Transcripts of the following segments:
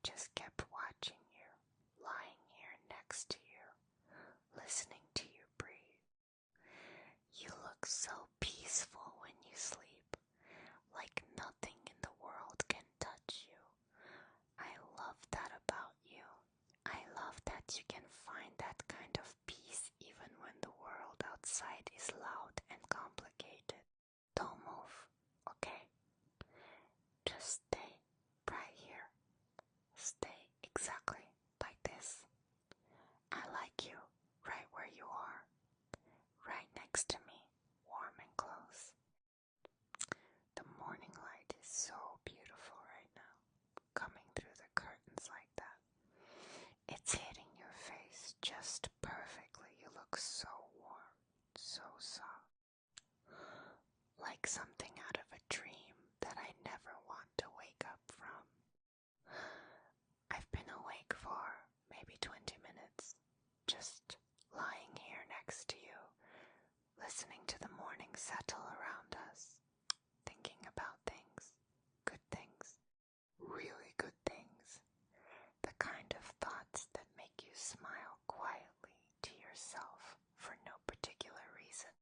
just kept watching you, lying here next to you, listening to you breathe. You look so peaceful when you sleep, like nothing in the world can touch you. I love that about you. I love that you can find that kind of peace even when the world outside is loud and complicated. Don't move, okay? Just stay right here. Stay exactly like this. I like you right where you are, right next to me, warm and close. The morning light is so beautiful right now, coming through the curtains like that. It's hitting your face just perfectly. You look so warm, so soft. Like something out of a dream that I never want to wake up from. I've been awake for maybe 20 minutes, just lying here next to you, listening to the morning settle around us, thinking about things, good things, really good things, the kind of thoughts that make you smile quietly to yourself for no particular reason.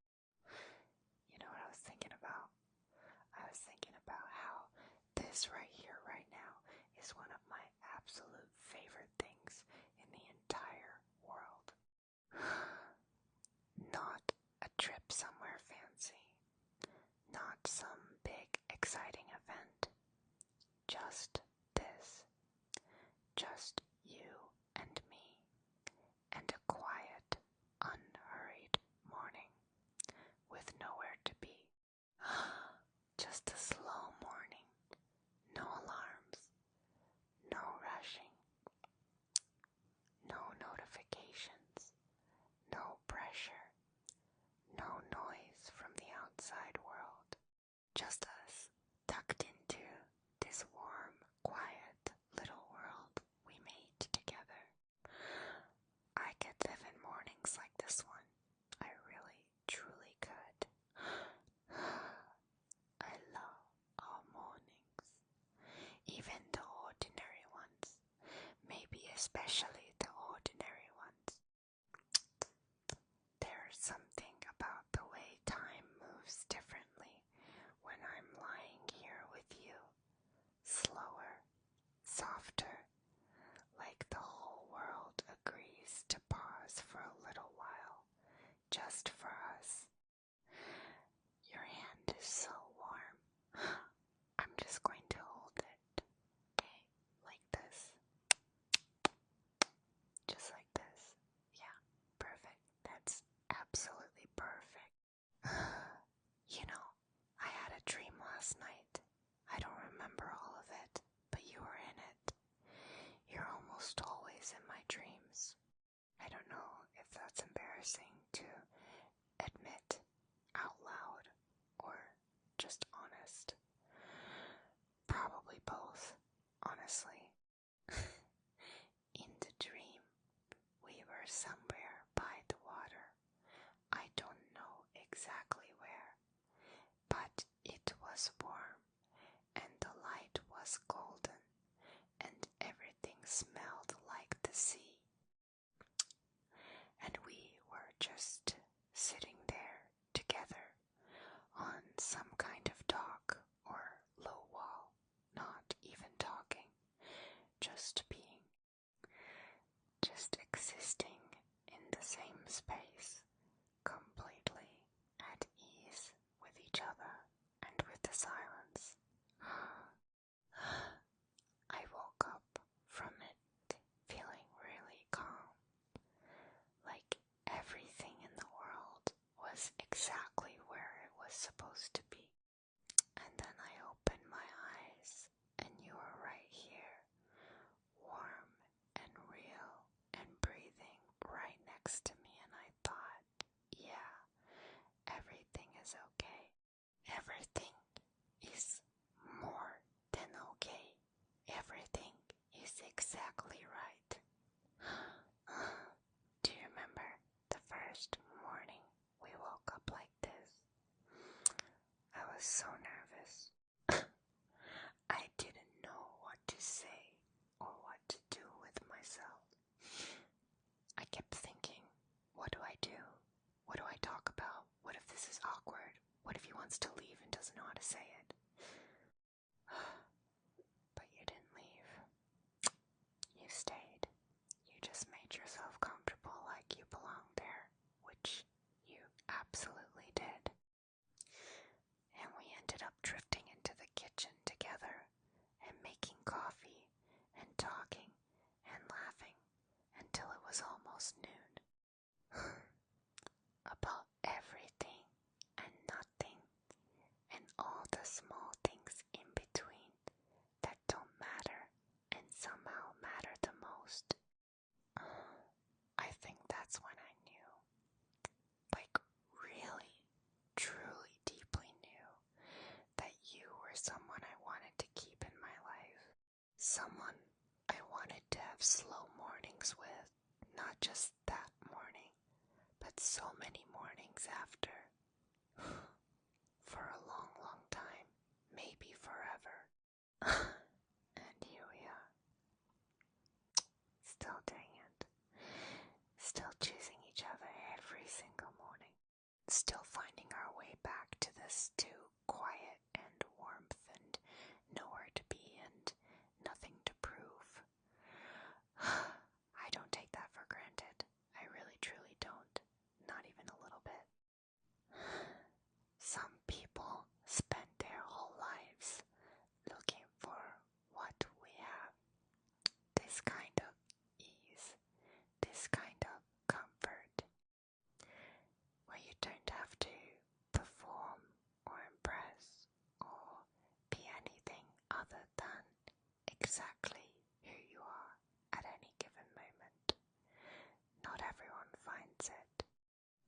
You know what I was thinking about? I was thinking about how this right here, right now, is one of my absolute favorite things in the entire world. Not a trip somewhere fancy, not some big exciting event, just this, just you and me, and a quiet, unhurried morning with nowhere to be. Just a slow morning, no alarms, no rushing, no notifications, no pressure, no noise from the outside world. Just us, tucked into this warm, quiet little world we made together. I could live in mornings like this one. I really, truly could. I love all mornings, even the ordinary ones, maybe especially the ordinary ones. There's something about the way time moves differently when I'm lying here with you, slower, softer, like the whole world agrees to pause for a little while, just for us. Your hand is so warm. I'm just going to hold it, okay, like this. Just like this. Yeah, perfect. That's absolutely perfect. You know, I had a dream last night. I don't remember all of it, but you were in it. You're almost always in my dreams. I don't know if that's embarrassing to admit out loud or just honest. Probably both, honestly. In the dream, we were somewhere by the water. I don't know exactly where, but it was warm and the light was golden and everything smelled like the sea. And we were just sitting there together on some kind of dock or low wall, not even talking, just being, just existing in the same space, completely at ease with each other and with the silence. I woke up from it feeling really calm, like everything in the world was exactly where it was supposed to be. And then I opened my eyes and you were right here, warm and real and breathing right next to me, and I thought, yeah, everything is okay. Everything is more than okay. Everything is exactly right. Do you remember the first morning we woke up like this? I was so nervous. I didn't know what to say or what Someone I wanted to have slow mornings with, not just that morning, but so many mornings after. For a long, long time, maybe forever. And here we are. Still doing it. Still choosing each other every single morning. Still finding our way back to this too quiet and warmth and nowhere to be and nothing to prove. I don't take that for granted. I really truly don't. Not even a little bit. Some people spend their whole lives looking for what we have. This kind of ease, this kind of comfort, where you don't have to perform or impress or be anything other than exactly who you are at any given moment. Not everyone finds it.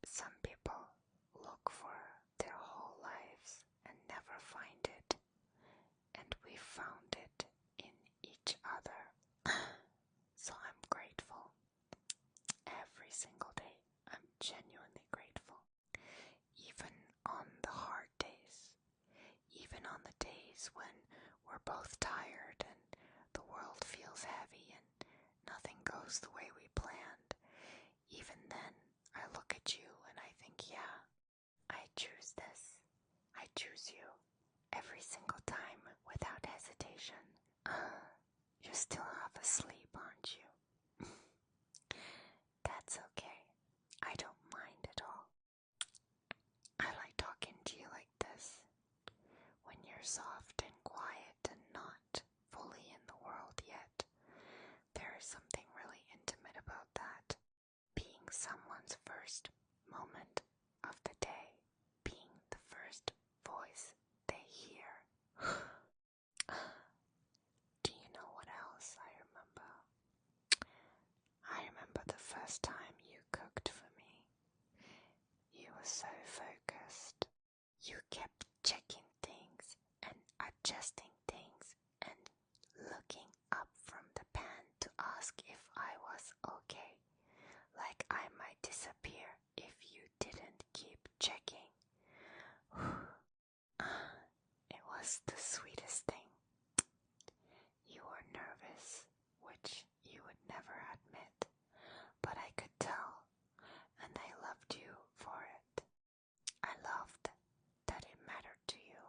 Some people look for their whole lives and never find it, and we found it in each other. So I'm grateful. Every single day, I'm genuinely grateful. Even on the hard days, even on the days when we're both tired and the world feels heavy and nothing goes the way we planned, even then I look at you and I think, yeah, I choose this. I choose you. Every single time without hesitation. You're still half asleep, aren't you? That's okay. I don't mind at all. I like talking to you like this. When you're soft and quiet and not fully in the world yet. There is something really intimate about that. Being someone's first moment of the day. Being the first voice they hear. Do you know what else I remember? I remember the first time you cooked for me. You were so focused. You kept checking things and adjusting things and looking up from the pan to ask if I was okay. Like I might disappear if you didn't keep checking. It was the sweetest thing. You were nervous, which you would never admit, but I could tell, and I loved you for it. I loved that it mattered to you,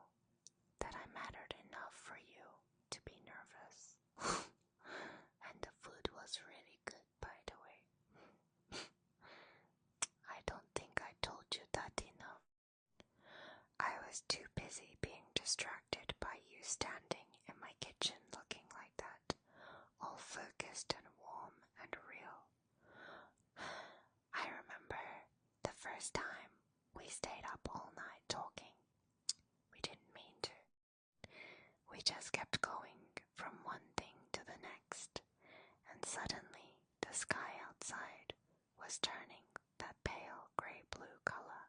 that I mattered enough for you to be nervous. And the food was really good, by the way. I don't think I told you that enough. I was too busy being distracted by you standing in my kitchen looking like that, all focused and warm and real. I remember the first time we stayed up all night talking. We didn't mean to. We just kept going from one thing to the next, and suddenly the sky outside was turning that pale grey-blue color,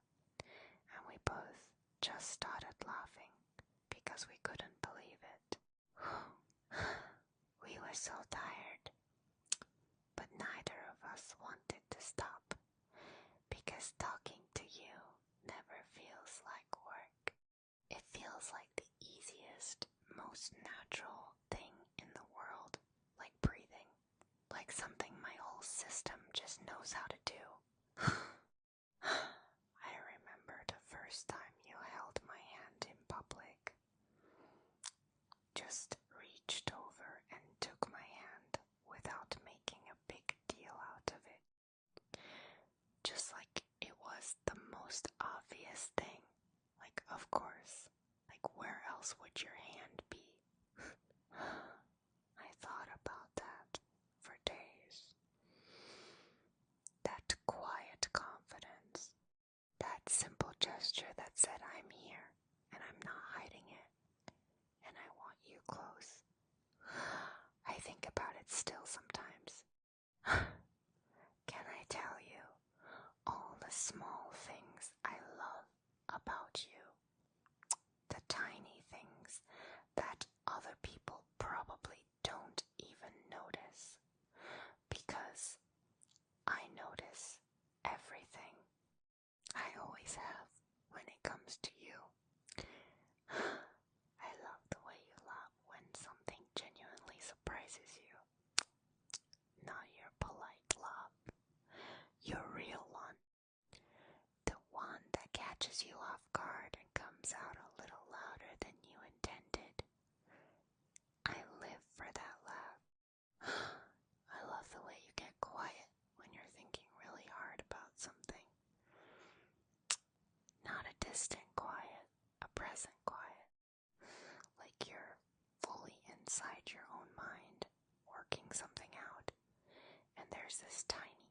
and we both just started laughing because we couldn't believe it. We were so tired, but neither of us wanted to stop, because talking to you never feels like work. It feels like the easiest, most natural thing in the world, like breathing, like something my whole system just knows how to do. I remember the first time you held my hand in public. Just reached over and took my hand without making a big deal out of it. Just like it was the most obvious thing. Like, of course. Like, where else would your hand be? I thought about that for days. That quiet confidence. That simple gesture that said, I'm here, and I'm not hiding it, and I want you close. I think about it still sometimes. Can I tell you all the small things I love about you? The tiny things that other people probably don't working something out, and there's this tiny